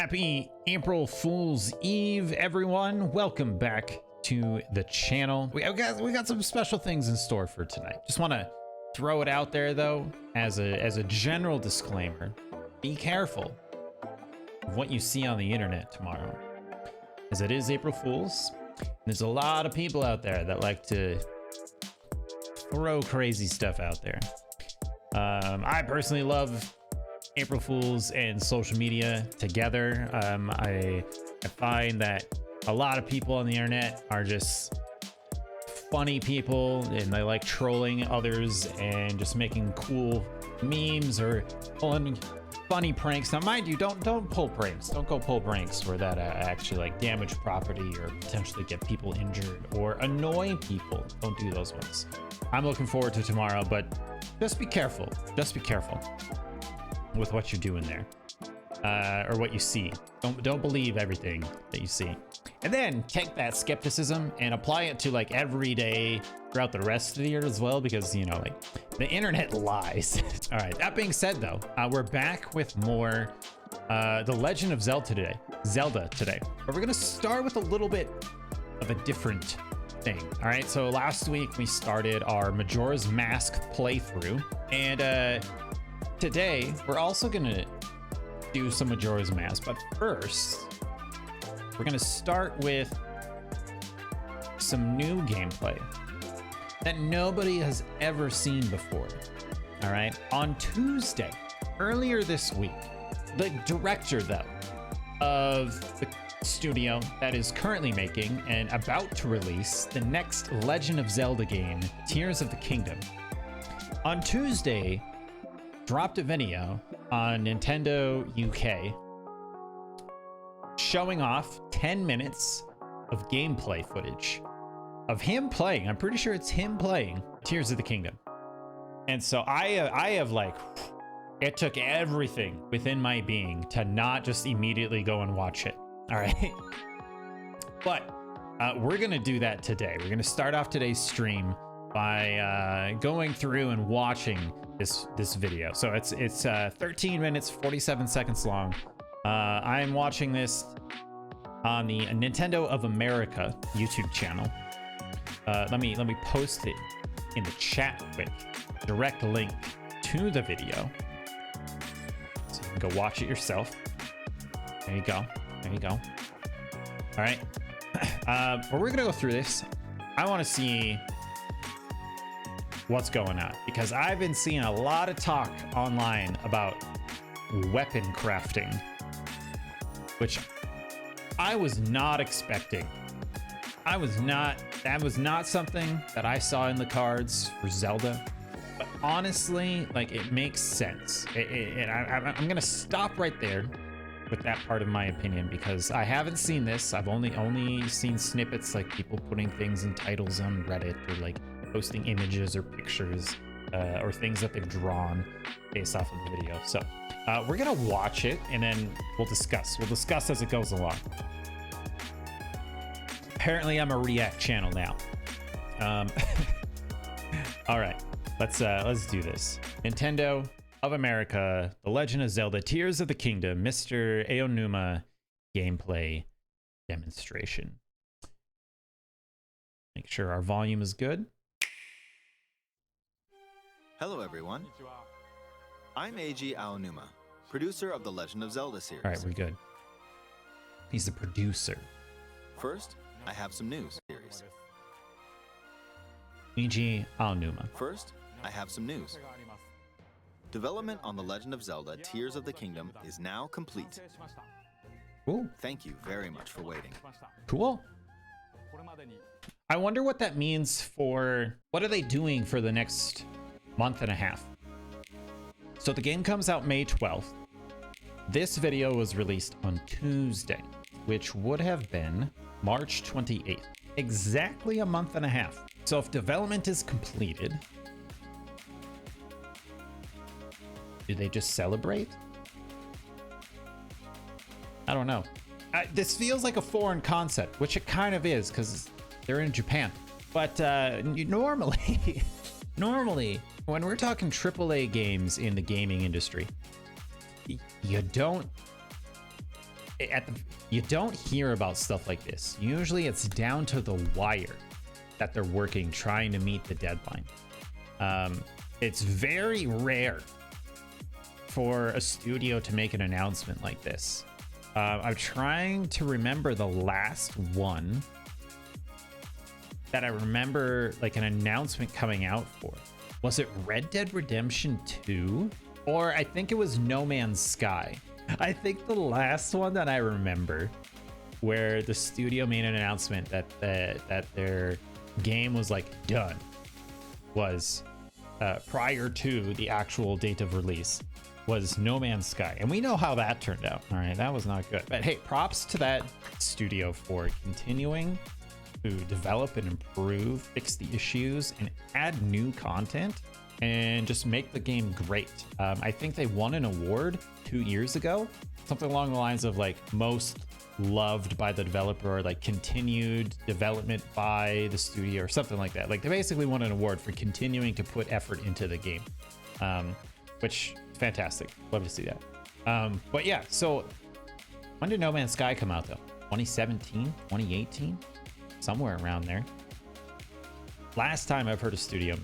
Happy April Fool's Eve, everyone. Welcome back to the channel. We got some special things in store for tonight. Just want to throw it out there, though, as a general disclaimer. Be careful of what you see on the internet tomorrow, as it is April Fool's. There's a lot of people out there that like to throw crazy stuff out there. I personally love April Fools and social media together. I find that a lot of people on the internet are just funny people, and they like trolling others and just making cool memes or pulling funny pranks. Now, mind you, don't pull pranks. Don't go pull pranks where that actually like damage property or potentially get people injured or annoy people. Don't do those ones. I'm looking forward to tomorrow, but just be careful. Just be careful with what you're doing there, or what you see. Don't believe everything that you see. And then take that skepticism and apply it to like every day throughout the rest of the year as well, because you know, like, the internet lies. All right, that being said though, we're back with more the Legend of Zelda today, but we're gonna start with a little bit of a different thing. All right, so last week we started our Majora's Mask playthrough, and today we're also gonna do some Majora's Mask, but first we're gonna start with some new gameplay that nobody has ever seen before. All right, on Tuesday, earlier this week, the director though of the studio that is currently making and about to release the next Legend of Zelda game, Tears of the Kingdom, on Tuesday dropped a video on Nintendo UK showing off 10 minutes of gameplay footage of him playing. I'm pretty sure it's him playing Tears of the Kingdom. And so I have like, it took everything within my being to not just immediately go and watch it. All right. But we're going to do that today. We're going to start off today's stream by going through and watching this video. So it's 13 minutes 47 seconds long. I'm watching this on the Nintendo of America YouTube channel. Let me post it in the chat quick. Direct link to the video, so you can go watch it yourself. There you go. There you go. All right. But we're gonna go through this. I want to see what's going on, because I've been seeing a lot of talk online about weapon crafting, which I was not expecting. That was not something that I saw in the cards for Zelda. But honestly, like, it makes sense. I'm gonna stop right there with that part of my opinion, because I haven't seen this. I've only seen snippets, like people putting things in titles on Reddit, or like posting images or pictures or things that they've drawn based off of the video. So we're gonna watch it and then we'll discuss as it goes along. Apparently I'm a react channel now. All right, let's do this. Nintendo of America, The Legend of Zelda Tears of the Kingdom, Mr. Aonuma gameplay demonstration. Make sure our volume is good. Hello everyone, I'm Eiji Aonuma, producer of the Legend of Zelda series. All right, we're good. He's the producer. First, I have some news. Series. Eiji Aonuma. First, I have some news. Development on The Legend of Zelda Tears of the Kingdom is now complete. Cool. Thank you very much for waiting. Cool. I wonder what that means for, what are they doing for the next month and a half? So the game comes out May 12th. This video was released on Tuesday, which would have been March 28th. Exactly a month and a half. So if development is completed, do they just celebrate? I don't know. This feels like a foreign concept, which it kind of is, because they're in Japan. But normally, when we're talking AAA games in the gaming industry, you don't you don't hear about stuff like this. Usually it's down to the wire that they're working, trying to meet the deadline. It's very rare for a studio to make an announcement like this. I'm trying to remember the last one that I remember like an announcement coming out for. Was it Red Dead Redemption 2? Or I think it was No Man's Sky. I think the last one that I remember where the studio made an announcement that their game was like done was prior to the actual date of release was No Man's Sky. And we know how that turned out. All right, that was not good. But hey, props to that studio for continuing to develop and improve, fix the issues, and add new content and just make the game great. I think they won an award 2 years ago, something along the lines of like most loved by the developer, or like continued development by the studio, or something like that. Like they basically won an award for continuing to put effort into the game, which is fantastic. Love to see that. But yeah, so when did No Man's Sky come out though? 2017, 2018, somewhere around there. Last time I've heard a studio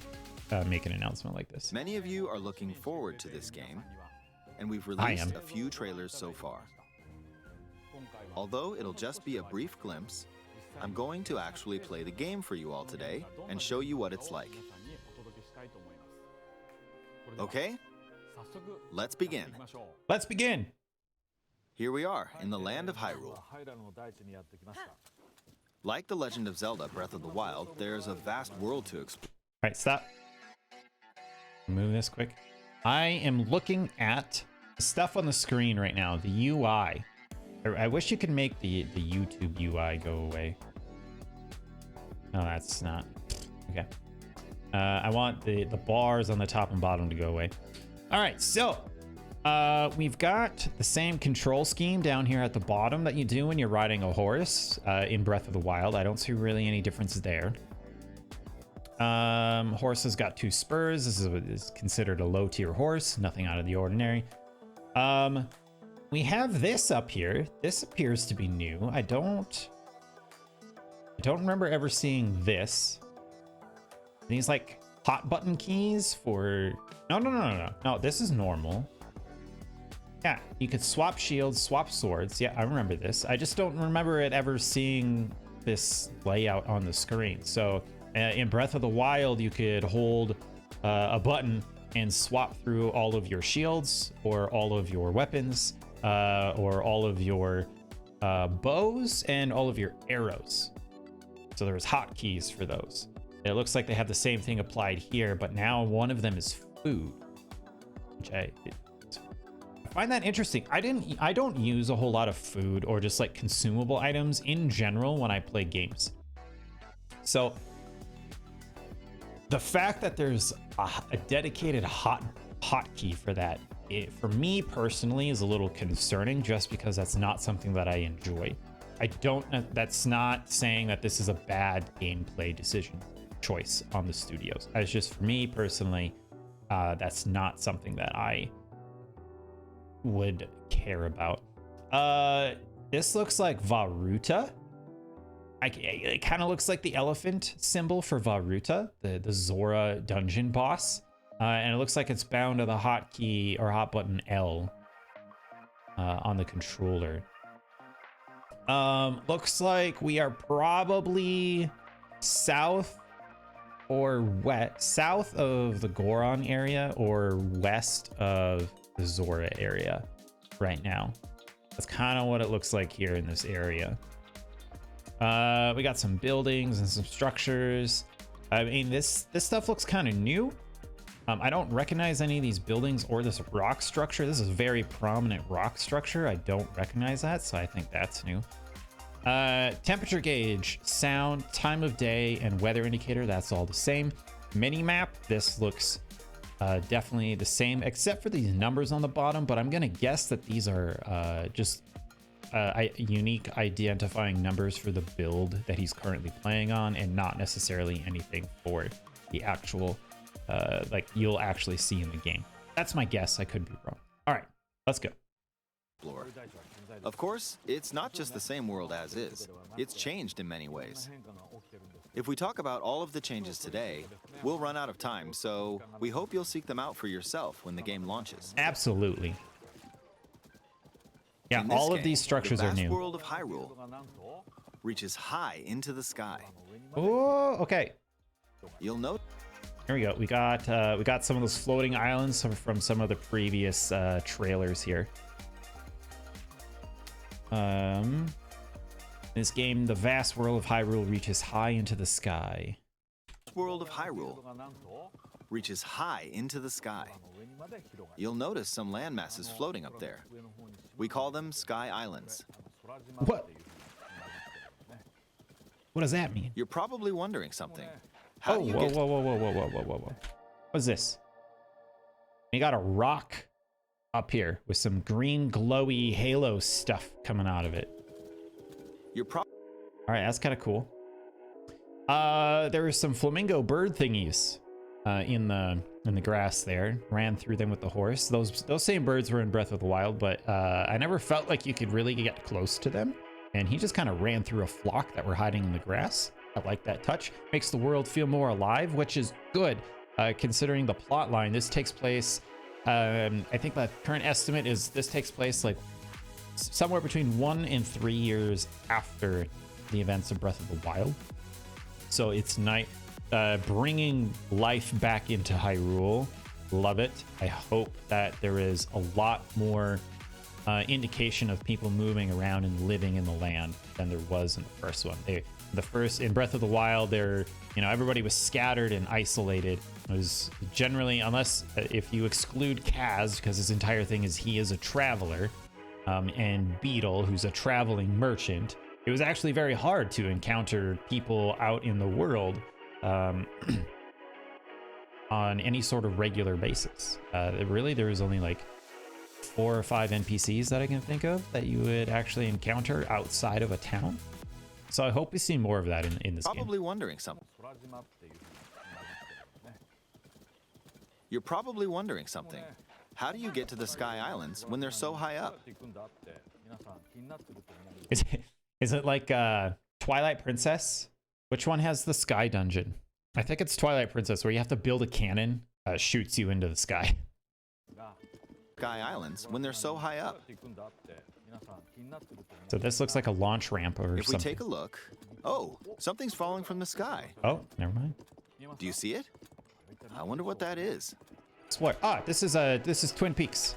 make an announcement like this. Many of you are looking forward to this game, and we've released a few trailers so far. Although it'll just be a brief glimpse, I'm going to actually play the game for you all today and show you what it's like. Okay? Let's begin. Let's begin. Here we are in the land of Hyrule. Like The Legend of Zelda Breath of the Wild, there's a vast world to explore. All right, stop. Move this quick. I am looking at the stuff on the screen right now, the UI. I wish you could make the YouTube UI go away. No, that's not. Okay. I want the bars on the top and bottom to go away. All right, so we've got the same control scheme down here at the bottom that you do when you're riding a horse in Breath of the Wild. I don't see really any difference there. Horse has got 2 spurs. This is considered a low tier horse, nothing out of the ordinary. We have this up here. This appears to be new. I don't remember ever seeing this. These like hot button keys for no, this is normal. Yeah, you could swap shields, swap swords. Yeah, I remember this. I just don't remember it ever seeing this layout on the screen. So in Breath of the Wild, you could hold a button and swap through all of your shields or all of your weapons or all of your bows and all of your arrows. So there's hotkeys for those. It looks like they have the same thing applied here, but now one of them is food, which I find that interesting. I don't use a whole lot of food or just like consumable items in general when I play games. So the fact that there's a dedicated hotkey for that, for me personally, is a little concerning, just because that's not something that I enjoy. That's not saying that this is a bad gameplay choice on the studios. It's just, for me personally, that's not something that I would care about. This looks like Varuta. It kind of looks like the elephant symbol for Varuta, the Zora dungeon boss. And it looks like it's bound to the hotkey or hot button L on the controller. Looks like we are probably south of the Goron area or west of the Zora area right now. That's kind of what it looks like here in this area. We got some buildings and some structures. I mean, this stuff looks kind of new. I don't recognize any of these buildings or this rock structure. This is a very prominent rock structure. I don't recognize that, so I think that's new. Temperature gauge, sound, time of day, and weather indicator, that's all the same. Mini-map, this looks definitely the same, except for these numbers on the bottom, but I'm gonna guess that these are just unique identifying numbers for the build that he's currently playing on, and not necessarily anything for the actual like you'll actually see in the game. That's my guess. I could be wrong. All right, let's go. explore. Of course, it's not just the same world as is. It's changed in many ways. If we talk about all of the changes today, we'll run out of time, so we hope you'll seek them out for yourself when the game launches. Absolutely. Yeah, In this all of game, these structures the are vast new. world of Hyrule reaches high into the sky. Oh, okay. You'll note Here we go. We got some of those floating islands from some of the previous trailers here. This game, the vast world of Hyrule reaches high into the sky. world of Hyrule reaches high into the sky. You'll notice some landmasses floating up there. We call them Sky Islands. What? What does that mean? You're probably wondering something. Oh, How do you whoa, get whoa, whoa, whoa, whoa, whoa, whoa, whoa, whoa. What is this? You got a rock up here with some green glowy halo stuff coming out of it. You're All right, that's kind of cool. There were some flamingo bird thingies in the grass there. Ran through them with the horse. Those same birds were in Breath of the Wild, but I never felt like you could really get close to them. And he just kind of ran through a flock that were hiding in the grass. I like that touch. Makes the world feel more alive, which is good, considering the plot line. This takes place, I think the current estimate is this takes place like somewhere between 1 and 3 years after the events of Breath of the Wild. So it's bringing life back into Hyrule. Love it. I hope that there is a lot more indication of people moving around and living in the land than there was in the first one. In Breath of the Wild, everybody was scattered and isolated. It was generally, unless if you exclude Kaz, because his entire thing is he is a traveler, and Beetle, who's a traveling merchant. It was actually very hard to encounter people out in the world on any sort of regular basis. Really, there was only like 4 or 5 NPCs that I can think of that you would actually encounter outside of a town. So I hope we see more of that in this game. Probably wondering something. You're probably wondering something. How do you get to the Sky Islands when they're so high up? Is it like Twilight Princess? Which one has the sky dungeon? I think it's Twilight Princess, where you have to build a cannon shoots you into the sky. Sky Islands when they're so high up. So this looks like a launch ramp or something. If we take a look, oh, something's falling from the sky. Oh, never mind. Do you see it? I wonder what that is. It's what? Ah, this is Twin Peaks.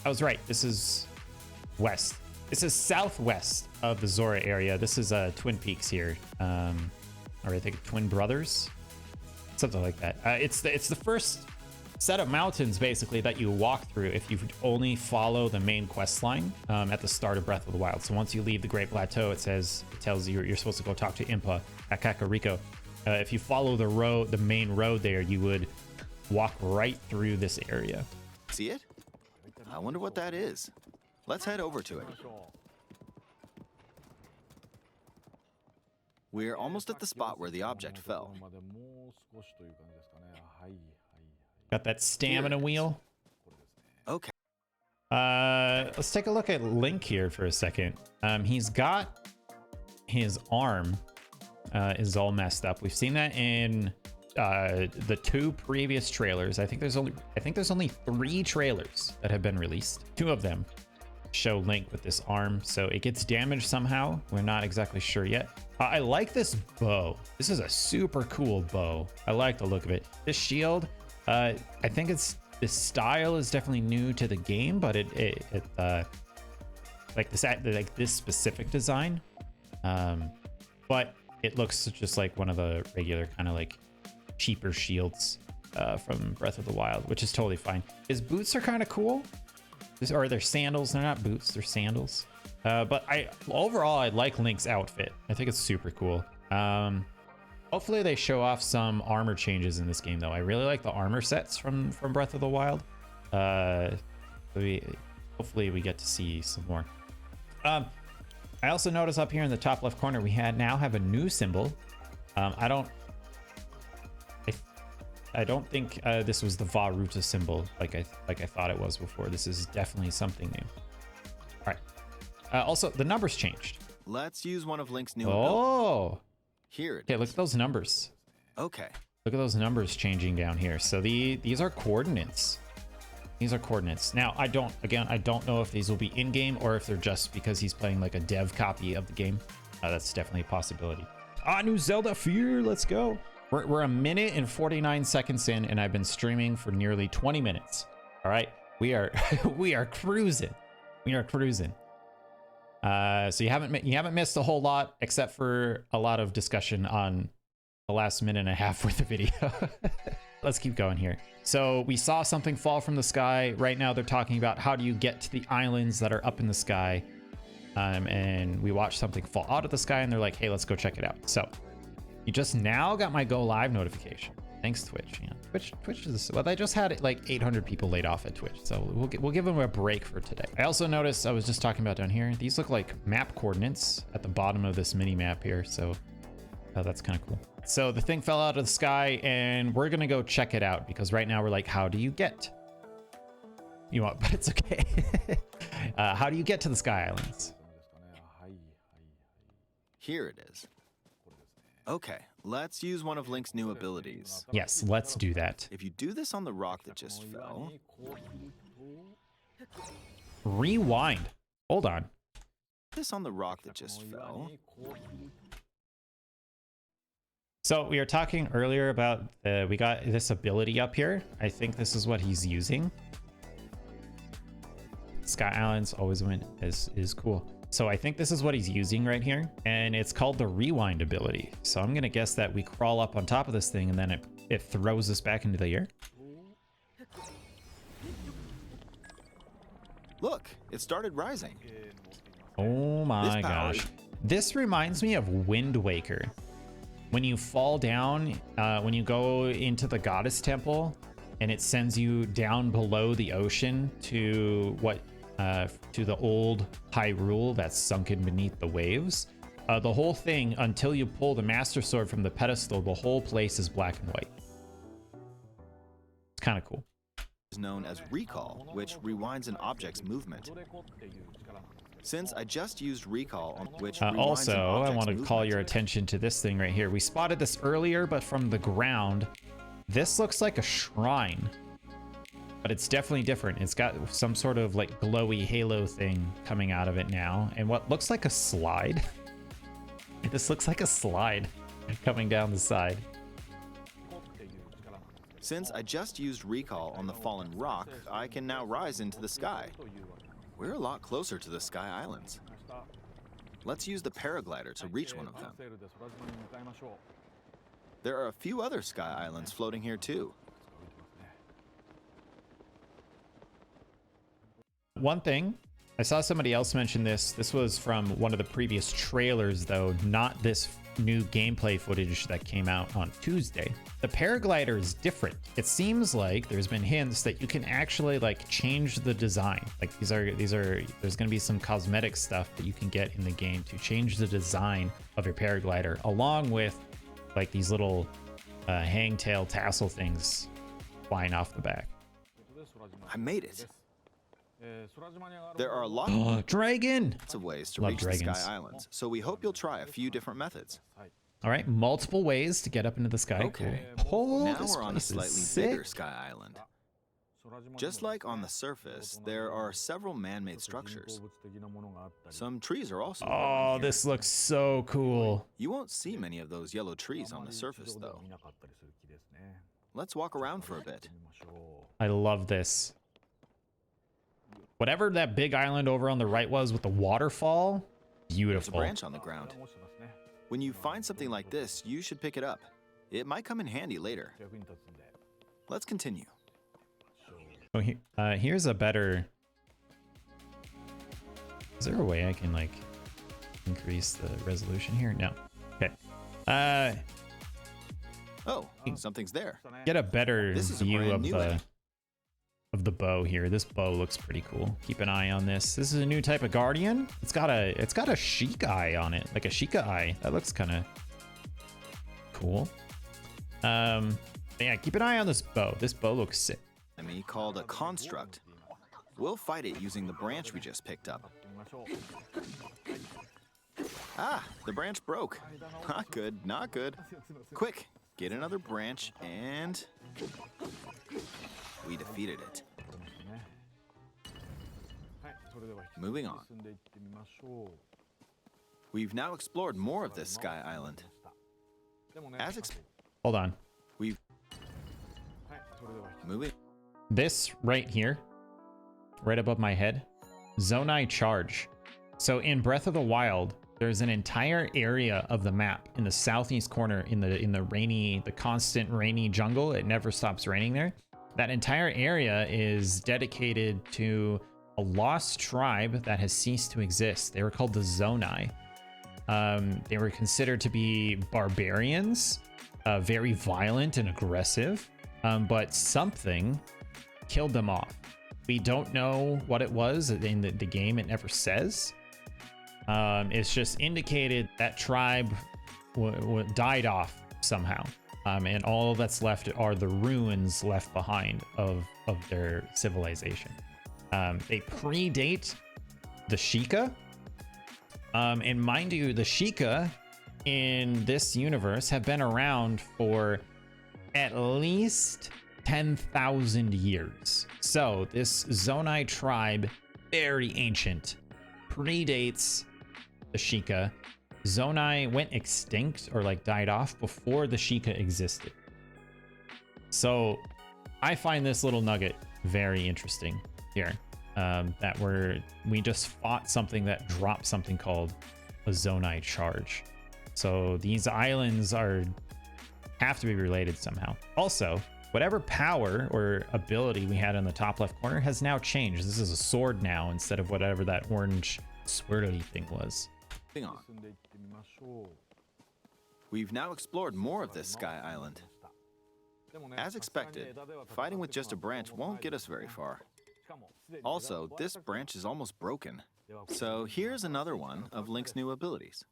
I was right. This is west. This is southwest of the Zora area. This is Twin Peaks here, or I think Twin Brothers, something like that. It's the first set of mountains basically that you walk through if you only follow the main quest line at the start of Breath of the Wild. So once you leave the Great Plateau, it tells you you're supposed to go talk to Impa at Kakariko. If you follow the main road there, you would walk right through this area. See it? I wonder what that is. Let's head over to it. We're almost at the spot where the object fell. Got that stamina wheel. Okay. Let's take a look at Link here for a second. He's got his arm is all messed up. We've seen that in the 2 previous trailers. I think there's only 3 trailers that have been released. 2 of them show Link with this arm, so it gets damaged somehow. We're not exactly sure yet. I like this bow. This is a super cool bow. I like the look of it. This shield, I think this style is definitely new to the game, but it like this specific design, but it looks just like one of the regular kind of like cheaper shields from Breath of the Wild, which is totally fine. His boots are kind of cool. Or they're sandals. They're not boots. They're sandals. But overall, I like Link's outfit. I think it's super cool. Hopefully they show off some armor changes in this game, though. I really like the armor sets from Breath of the Wild. Hopefully we get to see some more. I also noticed up here in the top left corner, we now have a new symbol. I don't think this was the Varuta symbol like I thought it was before. This is definitely something new. All right. Also, the numbers changed. Let's use one of Link's new Oh. Here it Okay, is. look at those numbers. Okay. Look at those numbers changing down here. So these are coordinates. These are coordinates. Now, I don't know if these will be in-game or if they're just because he's playing like a dev copy of the game. That's definitely a possibility. New Zelda Fear, let's go. We're a minute and 49 seconds in, and I've been streaming for nearly 20 minutes. All right, we are we are cruising. We are cruising. So you haven't missed a whole lot, except for a lot of discussion on the last minute and a half worth of video. Let's keep going here. So we saw something fall from the sky. Right now they're talking about how do you get to the islands that are up in the sky. And we watched something fall out of the sky and they're like, hey, let's go check it out. So you just now got my go live notification. Thanks, Twitch. Yeah, Twitch is, well, they just had like 800 people laid off at Twitch. So we'll give them a break for today. I also noticed, I was just talking about down here, these look like map coordinates at the bottom of this mini map here. So that's kind of cool. So the thing fell out of the sky and we're going to go check it out because right now we're like, how do you get? You know what, but it's okay. How do you get to the Sky Islands? Here it is. Okay, let's use one of Link's new abilities. Yes, let's do that. If you do this on the rock that just fell... Rewind. Hold on. This on the rock that just fell... So we were talking earlier about we got this ability up here. I think this is what he's using. Sky Islands always win is cool. So I think this is what he's using right here, and it's called the rewind ability. So I'm gonna guess that we crawl up on top of this thing and then it throws us back into the air. Look, it started rising. Oh my gosh. This reminds me of Wind Waker. When you fall down, when you go into the goddess temple and it sends you down below the ocean to to the old Hyrule that's sunken beneath the waves. The whole thing, until you pull the Master Sword from the pedestal, the whole place is black and white. It's kind of cool. Is known as recall, which rewinds an object's movement. Since I just used recall, which also, I want to call your attention to this thing right here. We spotted this earlier, but from the ground, this looks like a shrine. But it's definitely different. It's got some sort of like glowy halo thing coming out of it now. And what looks like a slide. This looks like a slide coming down the side. Since I just used recall on the fallen rock, I can now rise into the sky. We're a lot closer to the Sky Islands. Let's use the paraglider to reach one of them. There are a few other Sky Islands floating here too. One thing, I saw somebody else mention this. This was from one of the previous trailers, though, not this new gameplay footage that came out on Tuesday. The paraglider is different. It seems like there's been hints that you can actually like change the design. Like there's going to be some cosmetic stuff that you can get in the game to change the design of your paraglider, along with like these little hangtail tassel things flying off the back. I made it. There are a lot dragon of ways to Love reach dragons. the Sky Islands, so we hope you'll try a few different methods. All right, multiple ways to get up into the sky. Okay, cool. now This we're on a place is slightly sick. bigger Sky Island. Just like on the surface, there are several man-made structures. Some trees are also growing Oh, here. this looks so cool. You won't see many of those yellow trees on the surface, though. Let's walk around for a bit. I love this. Whatever that big island over on the right was with the waterfall, There's a beautiful. branch on the ground. When you find something like this, you should pick it up. It might come in handy later. Let's continue. Oh, here's a better... Is there a way I can like increase the resolution here? No. Okay. Oh, something's there. Get a better This is a view brand of new one. the bow here. This bow looks pretty cool. Keep an eye on this. This is a new type of guardian. It's got a Sheikah eye on it, like a Sheikah eye. That looks kind of cool. Yeah, keep an eye on this bow. This bow looks sick. Enemy called a construct. We'll fight it using the branch we just picked up. Ah, the branch broke. Not good, not good. Quick, get another branch and we defeated it. Moving on. We've now explored more of this sky island. Hold on. We've moving. This right here, right above my head, Zonai Charge. So in Breath of the Wild, there's an entire area of the map in the southeast corner in the constant rainy jungle. It never stops raining there. That entire area is dedicated to a lost tribe that has ceased to exist. They were called the Zonai. They were considered to be barbarians, very violent and aggressive, but something killed them off. We don't know what it was in the game. It never says. It's just indicated that tribe died off somehow. And all that's left are the ruins left behind of their civilization. They predate the Sheikah. And mind you, the Sheikah in this universe have been around for at least 10,000 years. So this Zonai tribe, very ancient, predates the Sheikah. Zonai went extinct or like died off before the Sheikah existed. So I find this little nugget very interesting here. That we just fought something that dropped something called a Zonai Charge. So these islands have to be related somehow. Also, whatever power or ability we had in the top left corner has now changed. This is a sword now instead of whatever that orange swirly thing was. Hang on. We've now explored more of this sky island. As expected, fighting with just a branch won't get us very far. Also, this branch is almost broken. So here's another one of Link's new abilities.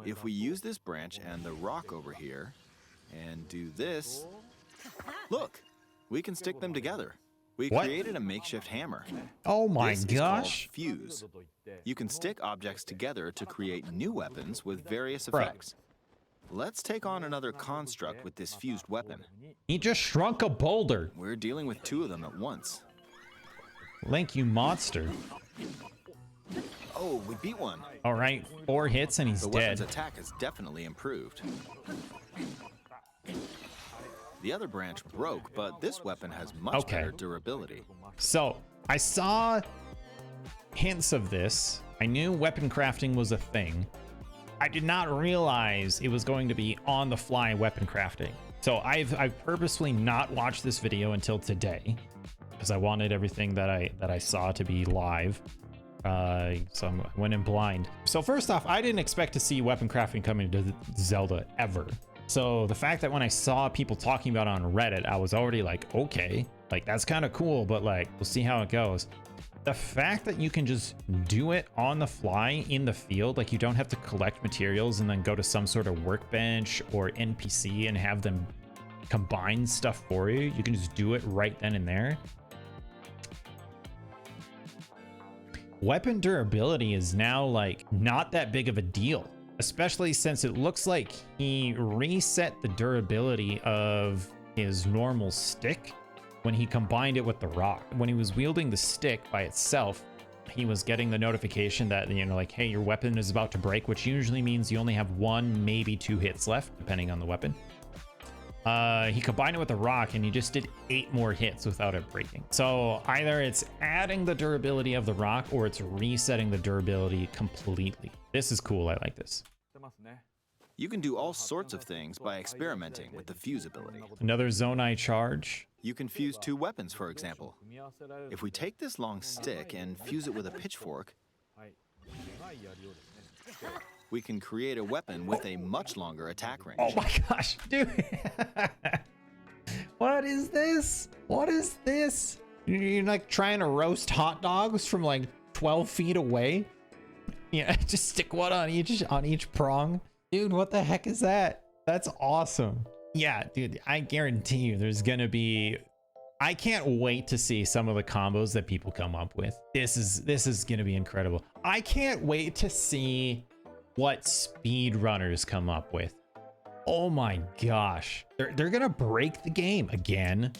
If we use this branch and the rock over here, and do this, look, we can stick them together. We created a makeshift hammer. Oh my This gosh. is called fuse. You can stick objects together to create new weapons with various effects. Let's take on another construct with this fused weapon. He just shrunk a boulder. We're dealing with two of them at once. Link, you monster. Oh, we beat one. All right, 4 hits and he's The dead. weapon's attack has definitely improved. The other branch broke, but this weapon has much better durability. So I saw hints of this. I knew weapon crafting was a thing. I did not realize it was going to be on the fly weapon crafting. So I've purposefully not watched this video until today because I wanted everything that I saw to be live. So I went in blind. So first off, I didn't expect to see weapon crafting coming to Zelda ever. So the fact that when I saw people talking about it on Reddit, I was already like, okay, like that's kind of cool, but like, we'll see how it goes. The fact that you can just do it on the fly in the field, like you don't have to collect materials and then go to some sort of workbench or NPC and have them combine stuff for you. You can just do it right then and there. Weapon durability is now like not that big of a deal, especially since it looks like he reset the durability of his normal stick when he combined it with the rock. When he was wielding the stick by itself, he was getting the notification that, you know, like, hey, your weapon is about to break, which usually means you only have 1, maybe 2 hits left, depending on the weapon. He combined it with the rock and he just did 8 more hits without it breaking. So either it's adding the durability of the rock or it's resetting the durability completely. This is cool. I like this. You can do all sorts of things by experimenting with the fuse ability. Another Zonai Charge. You can fuse 2 weapons, for example. If we take this long stick and fuse it with a pitchfork, we can create a weapon with a much longer attack range. Oh my gosh, dude. What is this? What is this? You're like trying to roast hot dogs from like 12 feet away? Yeah, just stick one on each prong. Dude, what the heck is that? That's awesome. Yeah, dude, I guarantee you there's gonna be, I can't wait to see some of the combos that people come up with. This is gonna be incredible. I can't wait to see what speedrunners come up with. Oh my gosh. They're gonna break the game again.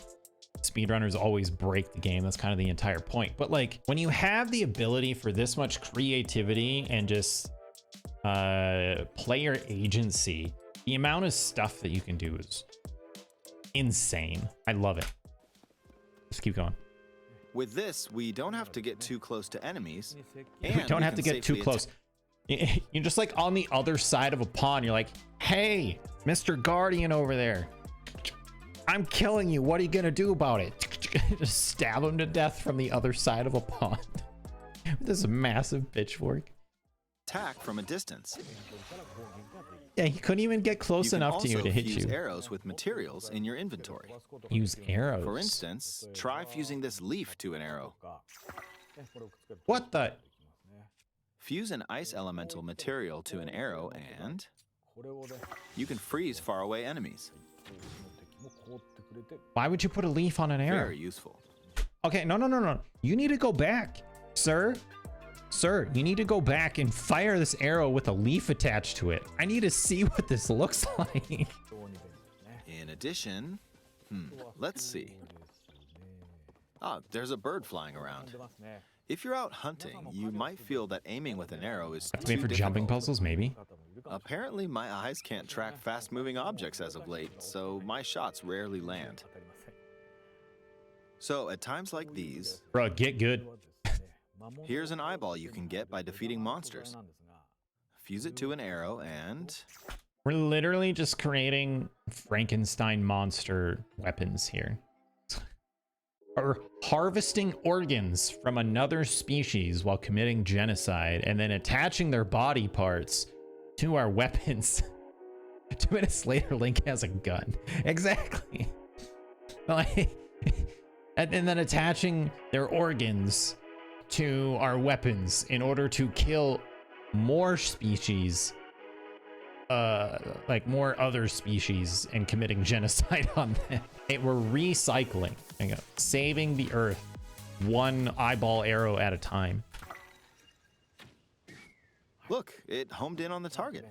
Speedrunners always break the game. That's kind of the entire point. But like when you have the ability for this much creativity and just player agency, the amount of stuff that you can do is insane. I love it. Let's keep going. With this, we don't have to get too close to enemies. We don't have to get too close. You're just like on the other side of a pond. You're like, hey, Mr. Guardian over there, I'm killing you. What are you gonna do about it? Just stab him to death from the other side of a pond with this massive pitchfork. Attack from a distance. Yeah, he couldn't even get close enough to you to hit you. Use arrows with materials in your inventory. Use arrows. For instance, try fusing this leaf to an arrow. What the? Fuse an ice elemental material to an arrow and you can freeze faraway enemies. Why would you put a leaf on an arrow? Very useful. Okay, no. You need to go back, sir. Sir, you need to go back and fire this arrow with a leaf attached to it. I need to see what this looks like. In addition, let's see. Ah, there's a bird flying around. If you're out hunting, you might feel that aiming with an arrow is That's made for jumping puzzles, maybe? Apparently, my eyes can't track fast-moving objects as of late, so my shots rarely land. So, at times like these... Bro, get good. Here's an eyeball you can get by defeating monsters. Fuse it to an arrow and... We're literally just creating Frankenstein monster weapons here. Or harvesting organs from another species while committing genocide and then attaching their body parts to our weapons. 2 minutes later, Link has a gun. Exactly. Like, and then attaching their organs to our weapons in order to kill more species, like more other species, and committing genocide on them. We're recycling, saving the earth one eyeball arrow at a time. Look, it homed in on the target.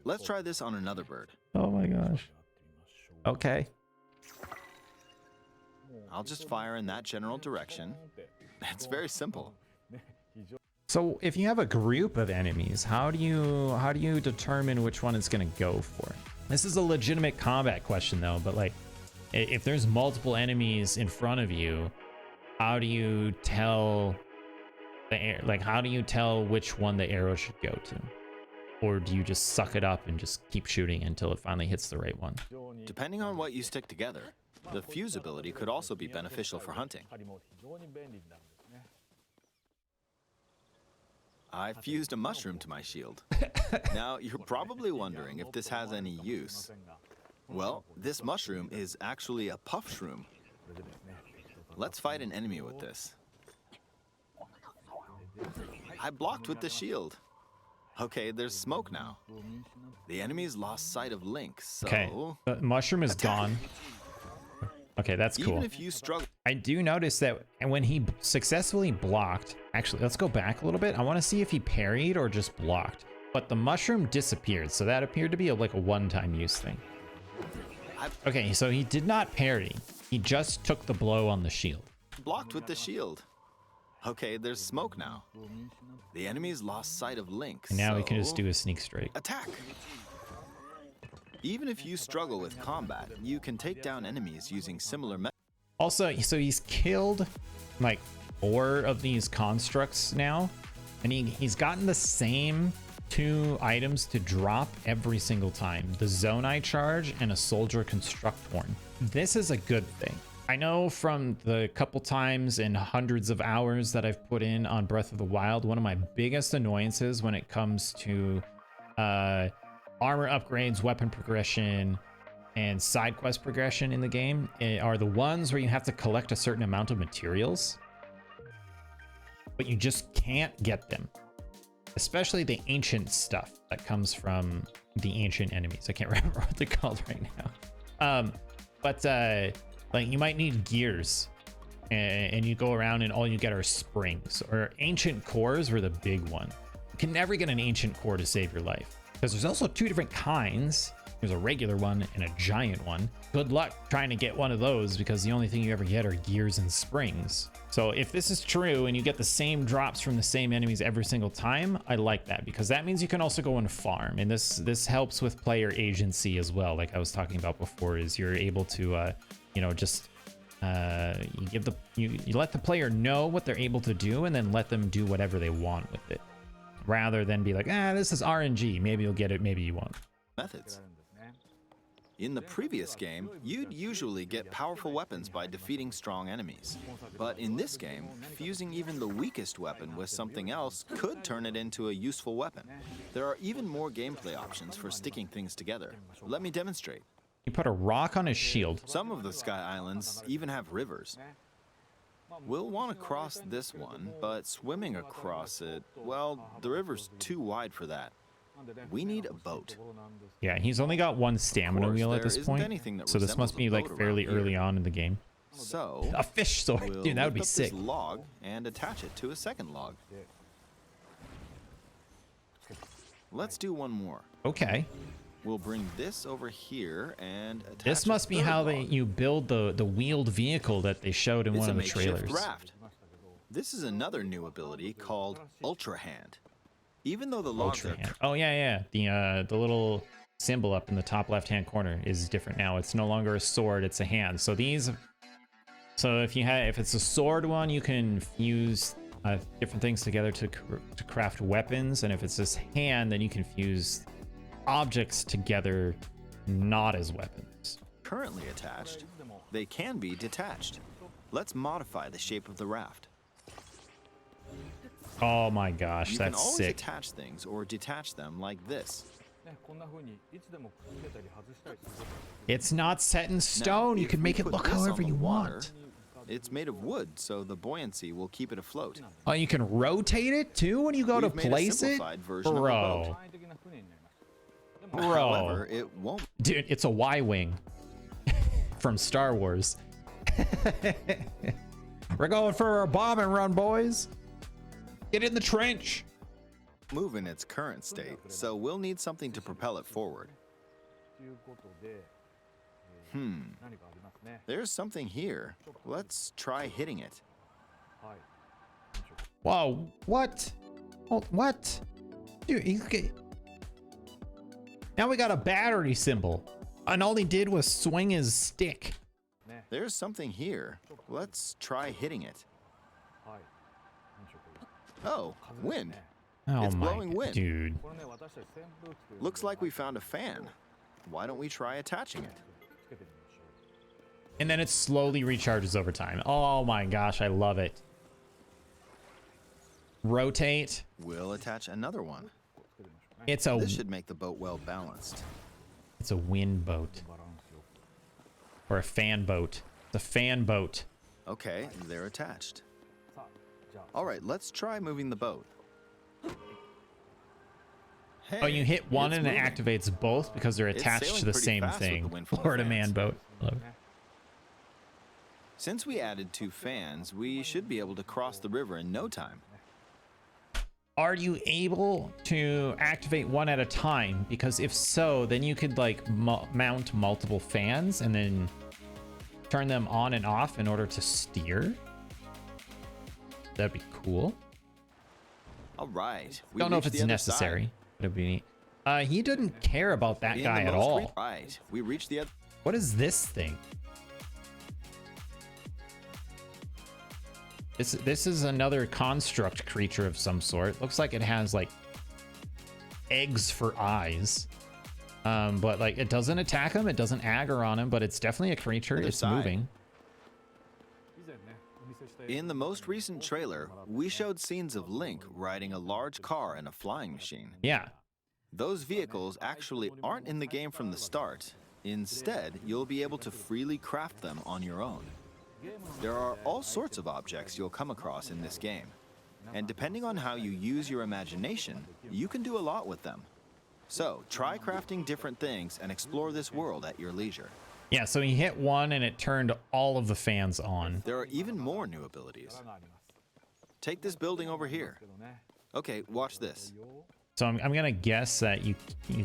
Let's try this on another bird. Oh my gosh. Okay. I'll just fire in that general direction. It's very simple. So if you have a group of enemies, how do you determine which one it's gonna go for? This is a legitimate combat question though, but like if there's multiple enemies in front of you, how do you tell how do you tell which one the arrow should go to? Or do you just suck it up and just keep shooting until it finally hits the right one? Depending on what you stick together, the fuse ability could also be beneficial for hunting. I fused a mushroom to my shield. Now, you're probably wondering if this has any use. Well, this mushroom is actually a puff shroom. Let's fight an enemy with this. I blocked with the shield. Okay, there's smoke now. The enemy's lost sight of Link, so... Okay, the mushroom is gone. Okay, that's cool. Even if you struggle... I do notice that when he successfully blocked... Actually, let's go back a little bit. I want to see if he parried or just blocked. But the mushroom disappeared, so that appeared to be like a one-time use thing. Okay, so he did not parry. He just took the blow on the shield. Blocked with the shield. Okay, there's smoke now. The enemy's lost sight of Link, And now so... we can just do a sneak strike. Attack! Even if you struggle with combat, you can take down enemies using similar methods. Also, so he's killed like 4 of these constructs now, and he's gotten the same 2 items to drop every single time: the Zonai charge and a soldier construct horn. This is a good thing. I know from the couple times and hundreds of hours that I've put in on Breath of the Wild, one of my biggest annoyances when it comes to armor upgrades, weapon progression, and side quest progression in the game are the ones where you have to collect a certain amount of materials, but you just can't get them. especially the ancient stuff that comes from the ancient enemies. I can't remember what they're called right now. But like you might need gears, and you go around and all you get are springs, or ancient cores were the big one. You can never get an ancient core to save your life, because there's also two different kinds. There's a regular one and a giant one. Good luck trying to get one of those, because the only thing you ever get are gears and springs. So if this is true and you get the same drops from the same enemies every single time, I like that, because that means you can also go and farm, and this helps with player agency as well. Like I was talking about before, is you're able to you know, just you let the player know what they're able to do, and then let them do whatever they want with it, rather than be like, this is RNG, maybe you'll get it, maybe you won't. Methods. In the previous game, you'd usually get powerful weapons by defeating strong enemies. But in this game, fusing even the weakest weapon with something else could turn it into a useful weapon. There are even more gameplay options for sticking things together. Let me demonstrate. You put a rock on his shield. Some of the Sky Islands even have rivers. We'll want to cross this one, but swimming across it, well, the river's too wide for that. We need a boat. Yeah, he's only got one stamina wheel at this point, so this must be like fairly early on in the game. So a fish sword, dude, that would be sick. This log and attach it to a second log. Let's do one more. Okay. We'll bring this over here and attach. This must be how you build the wheeled vehicle that they showed in one of the trailers. Raft. This is another new ability called Ultra Hand. Even though the logs are... Oh yeah. The little symbol up in the top left-hand corner is different now. It's no longer a sword; it's a hand. So if it's a sword one, you can fuse different things together to craft weapons, and if it's this hand, then you can fuse objects together, not as weapons. Currently attached, they can be detached. Let's modify the shape of the raft. Oh my gosh, that's sick. You can always attach things or detach them like this. It's not set in stone. You can make it look however you want. It's made of wood, so the buoyancy will keep it afloat. Oh, you can rotate it too when you go to place it? Bro. However, it won't. Dude, it's a Y-wing from Star Wars. We're going for a bombing run, boys. Get in the trench. Move in its current state, so we'll need something to propel it forward. There's something here. Let's try hitting it. Whoa, what? Oh, what? Dude, now we got a battery symbol, and all he did was swing his stick. There's something here. Let's try hitting it. Oh, wind. Oh it's my blowing wind. Dude. Looks like we found a fan. Why don't we try attaching it? And then it slowly recharges over time. Oh my gosh, I love it. Rotate. We'll attach another one. This should make the boat well balanced. It's a wind boat. Or a fan boat. It's a fan boat. Okay, they're attached. All right, let's try moving the boat. Hey, oh, you hit one and it activates both because they're attached to the same thing. Florida man boat. Since we added 2 fans, we should be able to cross the river in no time. Are you able to activate one at a time? Because if so, then you could like mount multiple fans and then turn them on and off in order to steer. That'd be cool. All right. Don't know if it's necessary. It'd be neat. He didn't care about that guy at all. Right. We reached the other. What is this thing? This is another construct creature of some sort. Looks like it has like eggs for eyes. But like it doesn't attack him, it doesn't agger on him, but it's definitely a creature. It's moving. In the most recent trailer, we showed scenes of Link riding a large car and a flying machine. Yeah. Those vehicles actually aren't in the game from the start. Instead, you'll be able to freely craft them on your own. There are all sorts of objects you'll come across in this game. And depending on how you use your imagination, you can do a lot with them. So, try crafting different things and explore this world at your leisure. Yeah, so he hit one and it turned all of the fans on. There are even more new abilities. Take this building over here. Okay, watch this. So I'm gonna guess that you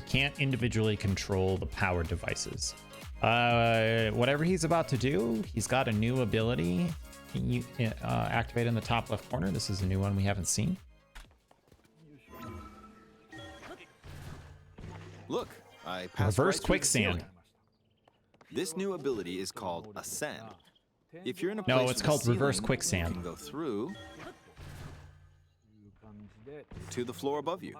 can't individually control the power devices. Whatever he's about to do, he's got a new ability. You activate in the top left corner. This is a new one we haven't seen. Look, I passed Reverse right through the quicksand. ceiling. This new ability is called Ascend. If you're in a No, place it's with a called reverse ceiling, quicksand. You can go through to the floor above you.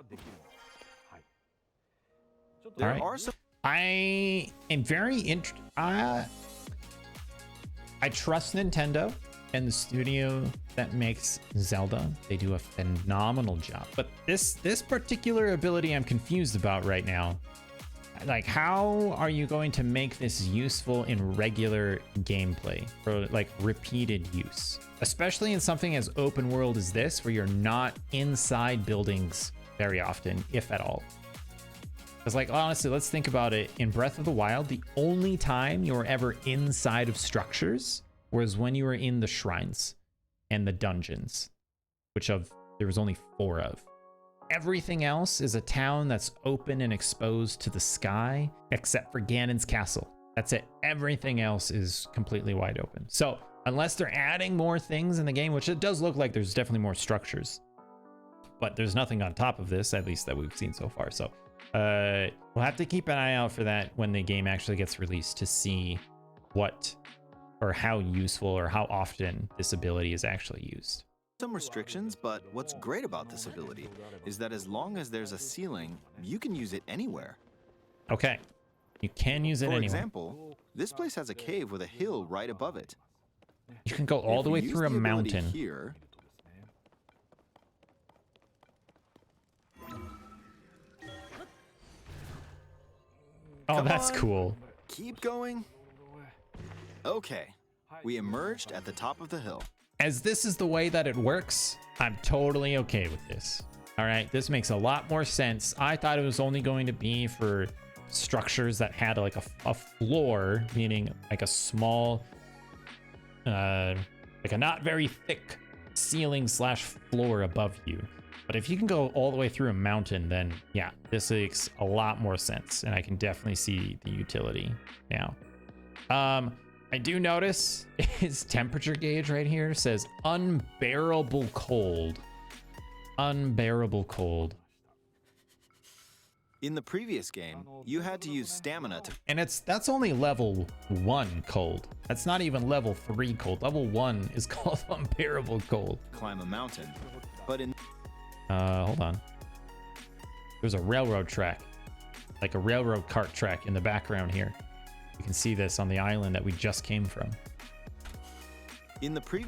There Alright. are some. I am very I trust Nintendo and the studio that makes Zelda. They do a phenomenal job. But this particular ability I'm confused about right now. Like, how are you going to make this useful in regular gameplay or like repeated use? Especially in something as open world as this, where you're not inside buildings very often, if at all. Because, like, honestly, let's think about it. In Breath of the Wild, the only time you were ever inside of structures was when you were in the shrines and the dungeons, which there was only 4 of. Everything else is a town that's open and exposed to the sky, except for Ganon's castle. That's it. Everything else is completely wide open. So unless they're adding more things in the game, which it does look like there's definitely more structures, but there's nothing on top of this, at least that we've seen so far. So we'll have to keep an eye out for that when the game actually gets released to see what or how useful or how often this ability is actually used. Some restrictions, but what's great about this ability is that as long as there's a ceiling, you can use it anywhere. Okay, you can use it For anywhere. example, this place has a cave with a hill right above it. You can go all If the you way use through a the ability mountain. Here, Oh, Come that's on. cool. keep going. Okay, we emerged at the top of the hill. As this is the way that it works, I'm totally okay with this. All right, this makes a lot more sense. I thought it was only going to be for structures that had like a floor, meaning like a small, like a not very thick ceiling / floor above you. But if you can go all the way through a mountain, then yeah, this makes a lot more sense. And I can definitely see the utility now. I do notice his temperature gauge right here says unbearable cold. Unbearable cold. In the previous game, you had to use stamina to And that's only level 1 cold. That's not even level 3 cold. Level 1 is called unbearable cold. climb a mountain. But in Hold on. There's a railroad track, like a railroad cart track in the background here. You can see this on the island that we just came from. the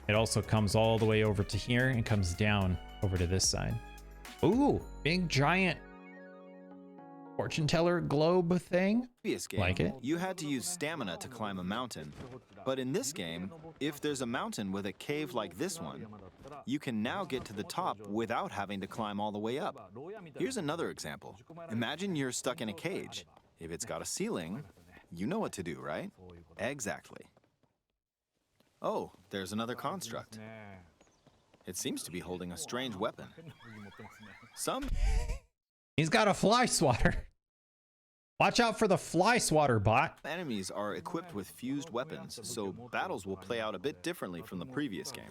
It also comes all the way over to here and comes down over to this side. Ooh, big giant fortune teller globe thing. previous game, Like it? you had to use stamina to climb a mountain. But in this game, if there's a mountain with a cave like this one, you can now get to the top without having to climb all the way up. Here's another example. Imagine you're stuck in a cage. If it's got a ceiling, you know what to do, right? Exactly. Oh, there's another construct. It seems to be holding a strange weapon. Some He's got a fly swatter. Watch out for the fly swatter bot. enemies are equipped with fused weapons, so battles will play out a bit differently from the previous game.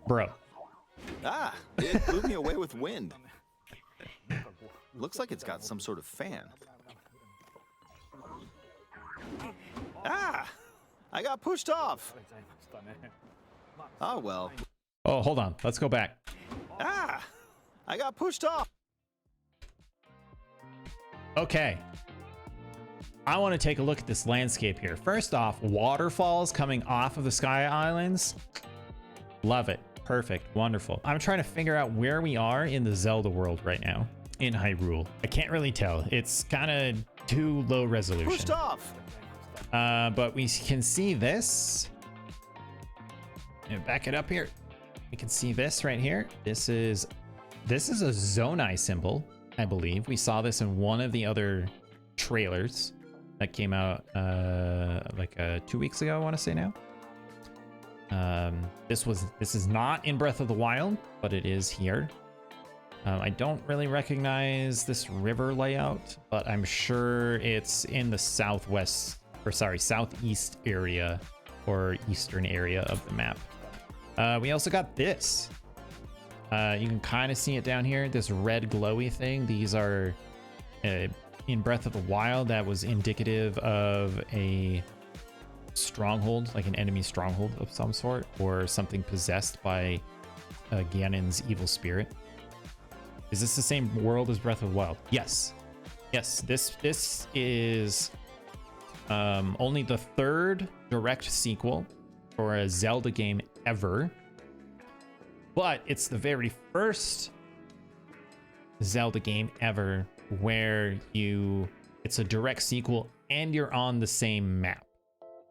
Bro. Ah, it blew me away with wind. Looks like it's got some sort of fan. Ah, I got pushed off. Oh well. Oh, hold on. Let's go back. Ah, I got pushed off. Okay. I want to take a look at this landscape here. First off, waterfalls coming off of the Sky Islands. Love it. Perfect. Wonderful. I'm trying to figure out where we are in the Zelda world right now in Hyrule. I can't really tell. It's kind of too low resolution. Pushed off. But we can see this. And back it up here. We can see this right here. This is a Zonai symbol, I believe. We saw this in one of the other trailers that came out like 2 weeks ago, I want to say now. This is not in Breath of the Wild, but it is here. I don't really recognize this river layout, but I'm sure it's in the southeast area or eastern area of the map. We also got this. You can kind of see it down here, this red glowy thing. These are in Breath of the Wild, that was indicative of a stronghold, like an enemy stronghold of some sort, or something possessed by Ganon's evil spirit. Is this the same world as Breath of the Wild? Yes. Yes, this is only the third direct sequel for a Zelda game ever, but it's the very first Zelda game ever where it's a direct sequel and you're on the same map.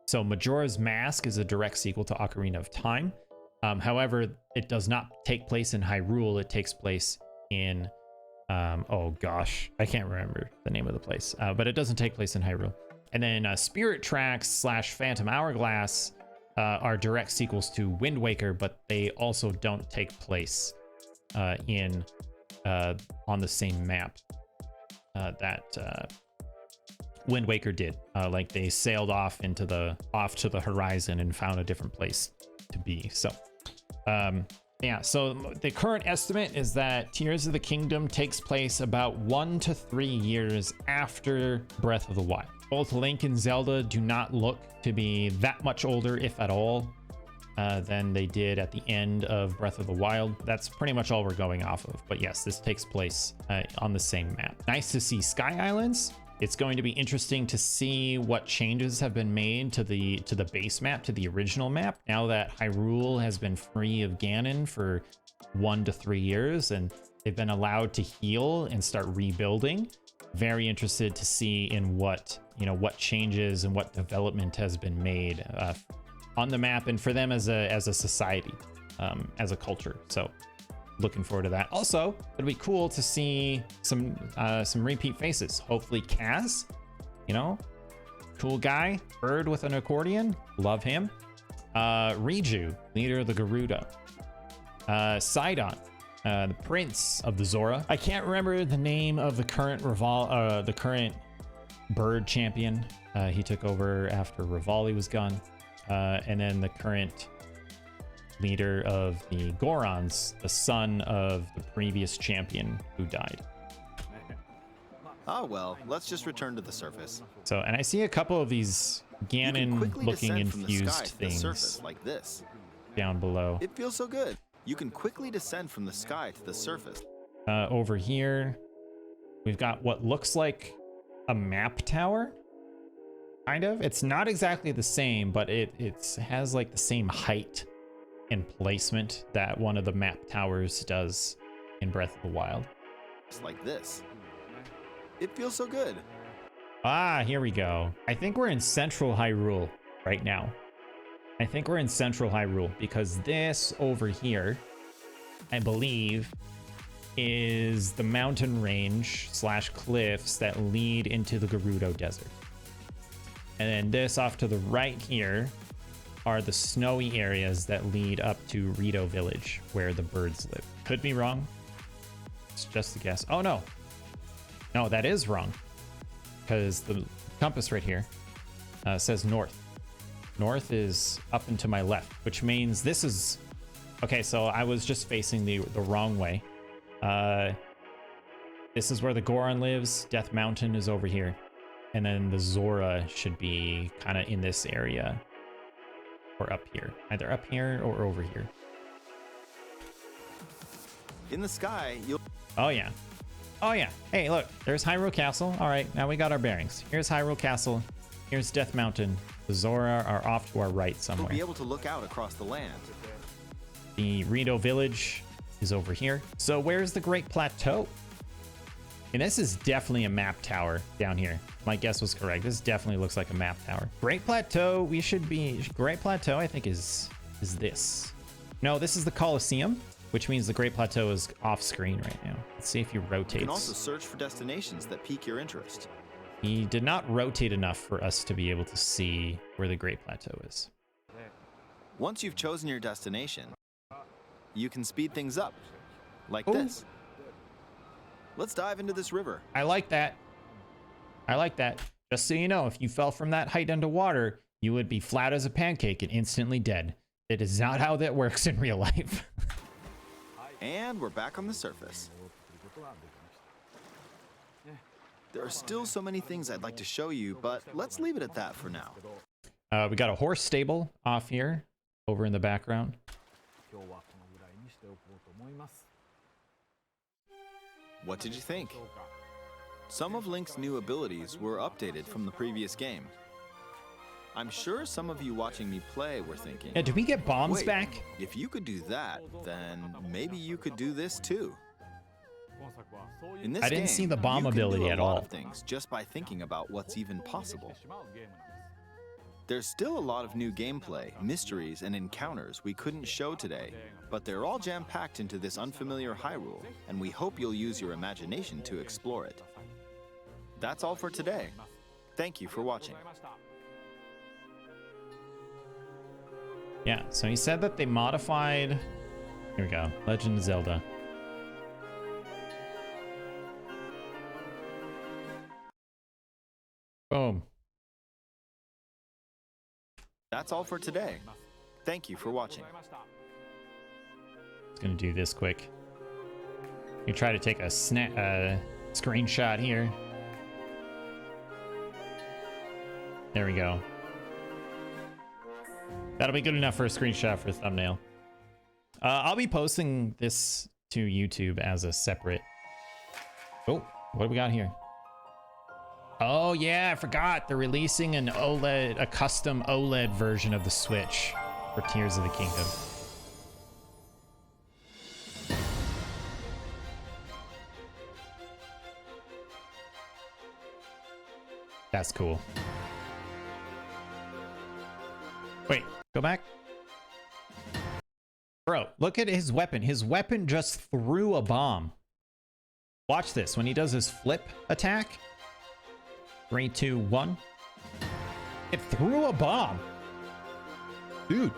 So Majora's Mask is a direct sequel to Ocarina of Time. However, it does not take place in Hyrule. It takes place in, oh gosh, I can't remember the name of the place, but it doesn't take place in Hyrule. And then Spirit Tracks / Phantom Hourglass are direct sequels to Wind Waker, but they also don't take place on the same map that Wind Waker did. Like they sailed off to the horizon and found a different place to be. So yeah, so the current estimate is that Tears of the Kingdom takes place about 1 to 3 years after Breath of the Wild. Both Link and Zelda do not look to be that much older, if at all, than they did at the end of Breath of the Wild. That's pretty much all we're going off of. But yes, this takes place on the same map. Nice to see Sky Islands. It's going to be interesting to see what changes have been made to the base map, to the original map, now that Hyrule has been free of Ganon for 1 to 3 years and they've been allowed to heal and start rebuilding. Very interested to see in what changes and what development has been made on the map and for them as a society, as a culture. So looking forward to that. Also, it'll be cool to see some repeat faces. Hopefully Kaz, cool guy, bird with an accordion, love him. Riju, leader of the Gerudo. Sidon, the prince of the Zora. I can't remember the name of the current bird champion. He took over after Rivali was gone. And then the current leader of the Gorons, the son of the previous champion who died. Oh well, let's just return to the surface. So, and I see a couple of these Ganon-looking infused things like this down below. It feels so good. You can quickly descend from the sky to the surface. Over here, we've got what looks like a map tower. Kind of. It's not exactly the same, but it has like the same height and placement that one of the map towers does in Breath of the Wild. Just like this. It feels so good. Ah, here we go. I think we're in Central Hyrule right now. I think we're in Central Hyrule because this over here, I believe, is the mountain range / cliffs that lead into the Gerudo Desert. And then this off to the right here are the snowy areas that lead up to Rito Village, where the birds live. Could be wrong. It's just a guess. Oh, no. No, that is wrong. Because the compass right here says north. North is up and to my left, which means this is... Okay, so I was just facing the wrong way. This is where the Goron lives. Death Mountain is over here. And then the Zora should be kind of in this area. Or up here. Either up here or over here. In the sky, you'll... Oh, yeah. Oh, yeah. Hey, look. There's Hyrule Castle. All right, now we got our bearings. Here's Hyrule Castle. Here's Death Mountain. The Zora are off to our right somewhere. You'll be able to look out across the land. The Rito Village is over here. So where's the Great Plateau? And this is definitely a map tower down here. My guess was correct. This definitely looks like a map tower. Great Plateau, Great Plateau, I think is this. No, this is the Colosseum, which means the Great Plateau is off screen right now. Let's see if he You rotates. can also search for destinations that pique your interest. He did not rotate enough for us to be able to see where the Great Plateau is. Once you've chosen your destination, you can speed things up, like Oh. this. Let's dive into this river. I like that. I like that. Just so you know, if you fell from that height underwater, you would be flat as a pancake and instantly dead. It is not how that works in real life. And we're back on the surface. There are still so many things I'd like to show you, but let's leave it at that for now. We got a horse stable off here, over in the background. What did you think? Some of Link's new abilities were updated from the previous game. I'm sure some of you watching me play were thinking, Yeah, did we get bombs wait, back? if you could do that, then maybe you could do this too. In this I didn't game, see the bomb you can ability do a at lot all. of things just by thinking about what's even possible. There's still a lot of new gameplay, mysteries, and encounters we couldn't show today, but they're all jam-packed into this unfamiliar Hyrule, and we hope you'll use your imagination to explore it. That's all for today. Thank you for watching. Yeah, so he said that they modified... Here we go. Legend of Zelda. Boom. That's all for today. Thank you for watching. It's gonna do this quick. You try to take a screenshot here. There we go. That'll be good enough for a screenshot for a thumbnail. I'll be posting this to YouTube as a separate... Oh, what do we got here? Oh yeah, I forgot. They're releasing an OLED, a custom OLED version of the Switch for Tears of the Kingdom. That's cool. Wait, go back. Bro, look at his weapon. His weapon just threw a bomb. Watch this. When he does his flip attack. 3, 2, 1. It threw a bomb. Dude.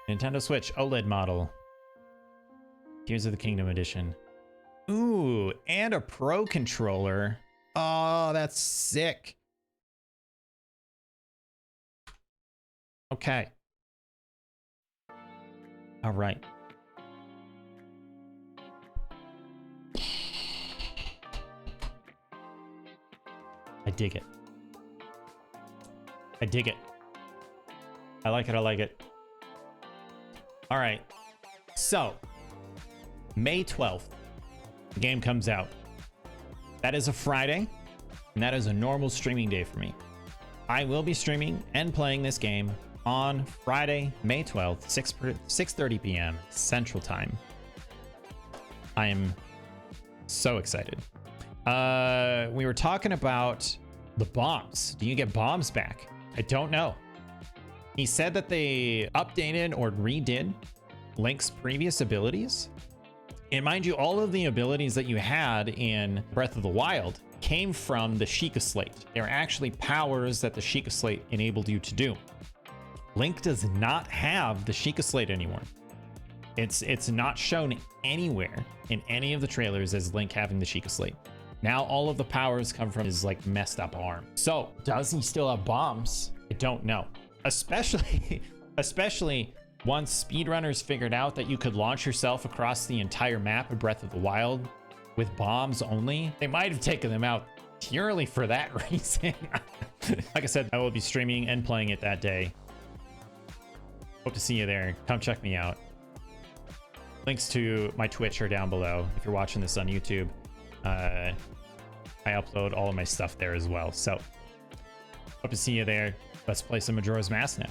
Nintendo Switch OLED model. Tears of the Kingdom edition. Ooh, and a Pro controller. Oh, that's sick. Okay. All right. I dig it. I dig it. I like it. I like it. All right. So, May 12th, the game comes out. That is a Friday, and that is a normal streaming day for me. I will be streaming and playing this game on Friday, May 12th, 6:30 p.m. Central Time. I am so excited. We were talking about the bombs. Do you get bombs back? I don't know. He said that they updated or redid Link's previous abilities. And mind you, all of the abilities that you had in Breath of the Wild came from the Sheikah Slate. They were actually powers that the Sheikah Slate enabled you to do. Link does not have the Sheikah Slate anymore. It's not shown anywhere in any of the trailers as Link having the Sheikah Slate. Now all of the powers come from his like messed up arm. So does he still have bombs? I don't know. Especially once speedrunners figured out that you could launch yourself across the entire map of Breath of the Wild with bombs only, they might have taken them out purely for that reason. Like I said, I will be streaming and playing it that day. Hope to see you there. Come check me out. Links to my Twitch are down below if you're watching this on YouTube. I upload all of my stuff there as well. So hope to see you there. Let's play some Majora's Mask now.